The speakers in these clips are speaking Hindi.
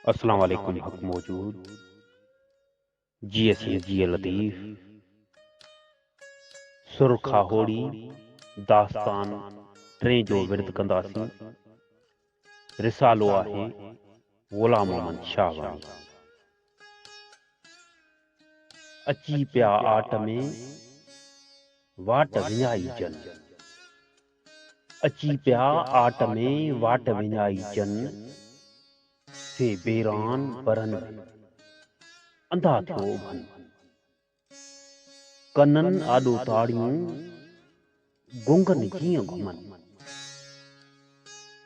अस्सलाम वालेकुम हक मौजूद जी असीं जी लतीफ़ सुरखा होड़ी दास्तान टे जो विर्त कंदासीं। रिसालो आहे ग़ुलाम मोहम्मद शाह वाणी। अची पिया आट में वाट विञाई जन, अची पिया आट में वाट विञाई जन, से बेरान बरन में अंधा थियो उभन। कनन आॾो ताड़ियूं गुंगन कीअं घुमन,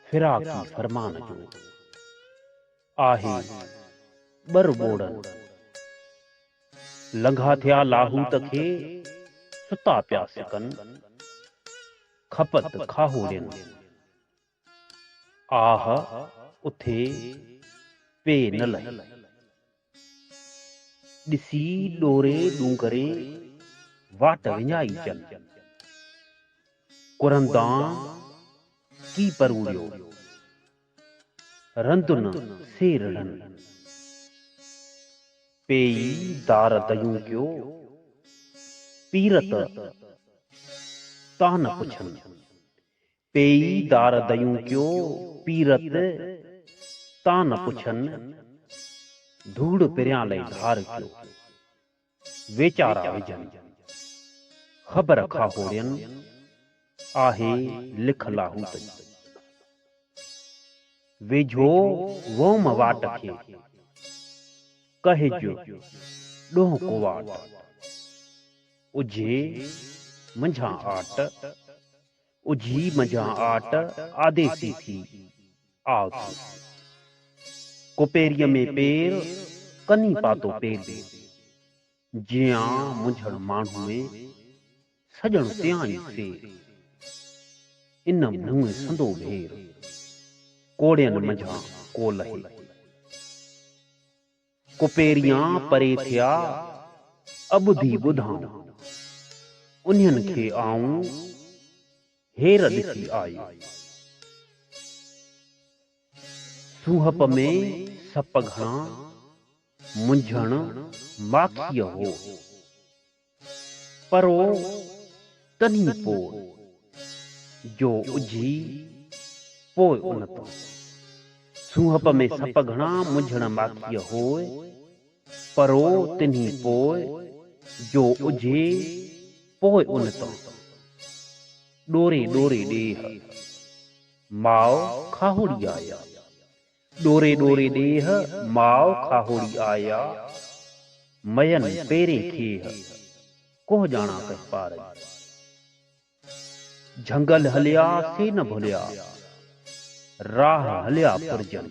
फिराकी फरमान जो आहे बर बोड़न। लंघा थिया लाहूत खे सुता पिया सिकन, खपत खाहोड़ियन आह उथे पे न लही। ॾिसी ॾोरे ॾूंगरे वाट विञाई जन, कुरंदा की परूड़ियो रंदुन सेरड़न। पेई दार दयूं क्यो पीरत तान पुछन, पेई दार दयूं क्यो पीरत तान पुछन। धूड़ पिरियां लई धार क्यो वेचारा विजन, ख़बर खाहोड़ियन आहे लिख लाहूत। वेझो वोम वाट खे कहिजो ॾोह कुवाट, उझे मंझां आट उझी मंझां आट आदेसी थी आव थी। कुपेरीअ में पेर कनी पातो पेर दे, जियां मुंझण माण्हू में सजण सियाणी सेर। इन मुंह संदो भेर कोड़ियन मंझां को लहे। कुपेरियां परे थिया अबुधी ॿुधाऊं, उन्हनि खे आऊं हेर ॾिसी आयो। सूहप में सप घणा मुंझण माखीअ हो, परो तन्ही पोइ जो उझी पोइ उन तो। सूहप में सप घणा मुंझण माखीअ होए, परो तन्ही पोइ जो उझे पोइ उन तो। ॾोरे ॾोरे ॾेह माओ खाहुड़ी आया, ॾोरे ॾोरे ॾेह माओ खाहुड़ी आया। मयन पेरे खेह कोह ॼाणा कह पार। झंगल हलिया से न भुलिया, राह हलिया पुरजन।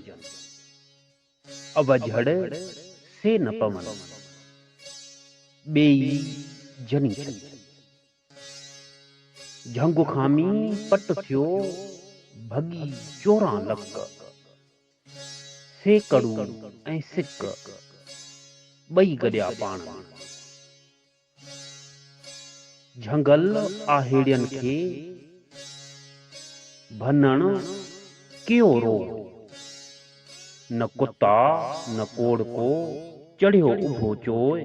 अवझड़ से न पवन, बेई जनी छन। झंगु खामी पट थियो भगी चोरां लक, सेकड़ू ऐं सिक ॿई गॾिया पाण में। झंगल आहेड़ियन खे भनण कियो रो, न कुत्ता न कोड़ को चढ़ियो उभो चोए।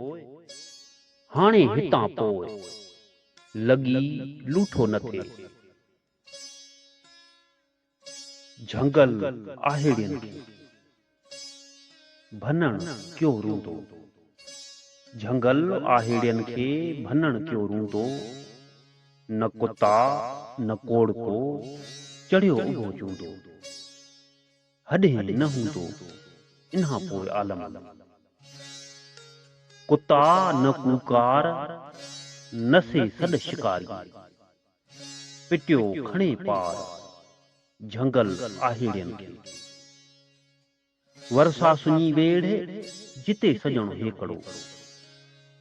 हाणे हितां पोइ लगी लूठो न थे। झंगल आहेड़ियन खे भनण क्यों रूंदो, झंगल आहेड़ियन खे भनण क्यों रूंदो। न कुत्ता न कोड़ को चढ़ियो उभो चूंदो, हॾे न हूंदो इन्हां पोइ आलम। कुत्ता न कूकार न से सॾ शिकारी, पिटियो खणे पार झंगल आहेड़ियन खे। वरसा सुञी वेड़ जिते सजण हेकड़ो,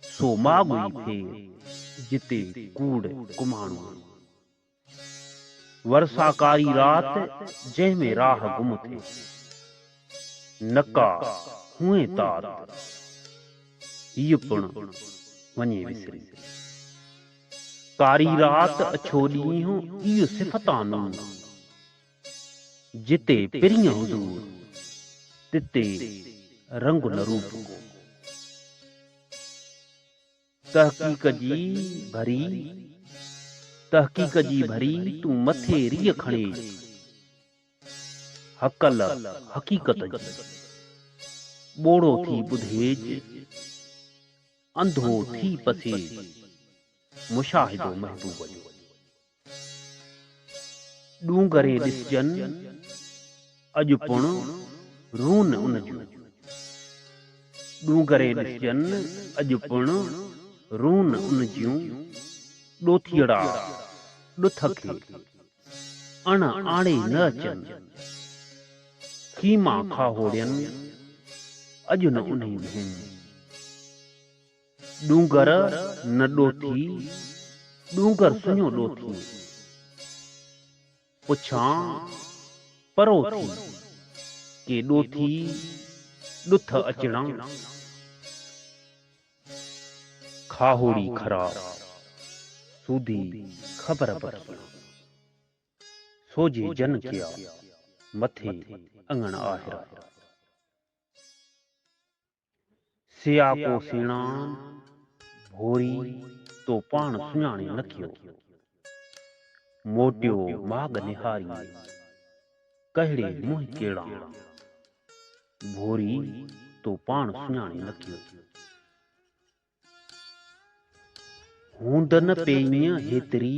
सो माॻुई फेर जिते कूड़ कुमाणो। वर्षाकारी रात जंहिंमें राह गुम थे, नका हुए तात हीअ पिण वञे विसरी। कारी रात अछो ॾींहुं इहो सिफ़तानूं, जिते पिरीं हुज़ूर तिते रंग न रूप को। तहकीक जी भरी, तहकीक जी भरी तू मथे रीह खणे, हकल हकीकत जी बोड़ो थी बुधेज, अंधो थी पसेज, मुशाहिदो महबूब जो। डूंगरे ॾिसजन अॼु पुण रून उन जूं, डूंगरे ॾिसजन अॼु पुण रून उन जूं, ॾोथियड़ा ॾुथ खे अण आणे न अचनि, खीमा खाहोड़ियनि अॼु न उन्हीं भेन। डूंगर न ॾोथी, डूंगर सुञो ॾोथी, पुछां परो थी के ॾोथी ॾुथ अचणा। खाहोड़ी ख़राब सूधी ख़बर बखिया, सोजे जन किया मथे अंगण आहिरा। सिया को सीणान भोरी तो पाण सुञाणे न कियो, मोटियो माग निहारी कहिड़े मुंहुं केड़ा, भोरी तो पाण सुञाणे न कियो। हूंद न पेईं हेतरी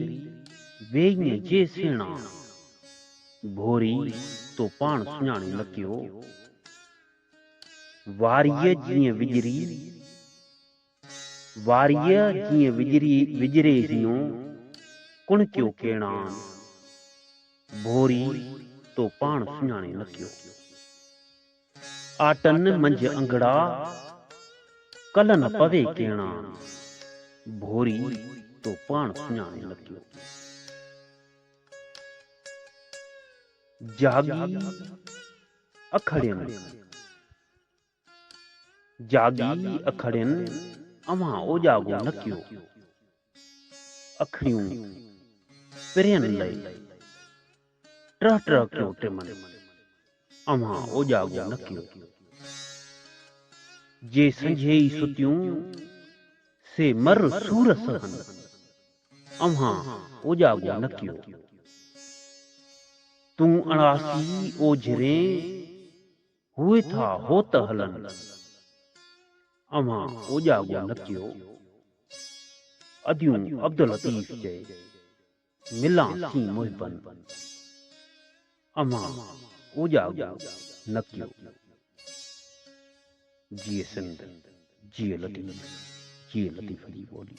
वेईं जे सेणा, भोरी तो पाण सुञाणे न कियो। वारीअ जीअं विजरी, वारीअ जीअं विजरी विजरे हियो कुणकियो केणान, भोरी तो पाण सुञाणे न कियो। आटन मंझ अंगड़ा कल न पवे केणा, भोरी तो पाण सुञाणे न कियो। जागी अखड़ियन, जागी अखड़ियन अवां ओजागो न कियो। अखड़ियूं पिरियन लई ट्रह ट्रह क्यों टिमन, अवां ओजागो न कियो। जे संझेई सुतियूं से मर सूर सहन, अवां ओजागो न कियो। तूं अणासी ओझरे हुए था होत हलन, अवां ओजागो न कियो। अदियूं अब्दुल लतीफ चए मिलां सी मुहिबन, अवां ओजागो न कियो। जिए सिंध जिए लतीफ जी ॿोली।